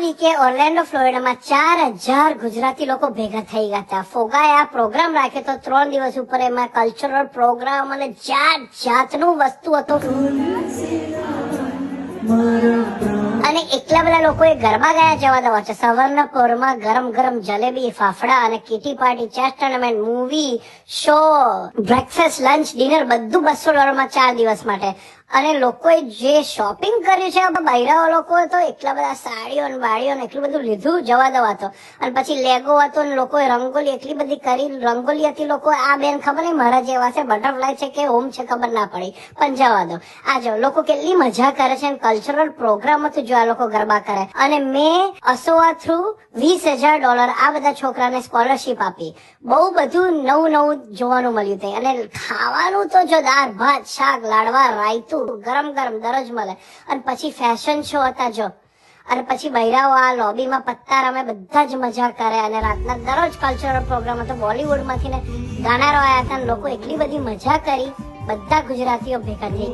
VK Orlando ફ્લોરિડામાં 4000 Gujarati લોકો ભેગા થઈ ગયા હતા. ફોગાએ આ પ્રોગ્રામ રાખ્યો તો 3 દિવસ ઉપર. એમાં કલ્ચરલ પ્રોગ્રામ અને જાતનું વસ્તુ હતું અને એટલા બધા લોકોએ ગરબા ગયા જવા દેવા છે. સવારના પોરમાં ગરમ ગરમ જલેબી, ફાફડા અને kitty party, chess tournament, movie, show, breakfast, lunch, dinner બધું $200 4 દિવસ માટે. અને લોકોએ જે શોપિંગ કર્યું છે બૈરાઓ લોકોએ તો એટલા બધા સાડીઓ અને બાળીઓ એટલું બધું લીધું જવા દેવા હતો. અને પછી લેગો હતો અને લોકોએ રંગોલી એટલી બધી કરી. રંગોલી હતી લોકો આ બેન ખબર નહીં મારા જેવા છે, બટરફ્લાય છે કે ઓમ છે ખબર ના પડી, પણ જવા દો. આ જો લોકો કેટલી મજા કરે છે. કલ્ચરલ પ્રોગ્રામ હતું જો આ લોકો ગરબા કરે. અને મેં અસોવા થ્રુ $20,000 આ બધા છોકરાને સ્કોલરશીપ આપી. બહુ બધું નવું જોવાનું મળ્યું તે. અને ખાવાનું તો જો દાળ ભાત શાક લાડવા રાયતું ગરમ ગરમ દરરોજ મળે. અને પછી ફેશન શો હતા જો. અને પછી બૈરાઓ આ લોબીમાં પત્તા રમે, બધા જ મજા કરે. અને રાતના દરરોજ કલ્ચરલ પ્રોગ્રામ હતો. બોલીવુડ માંથી ને ગાનારો આવ્યા હતા. લોકો એટલી બધી મજા કરી. બધા ગુજરાતીઓ ભેગા થઈ.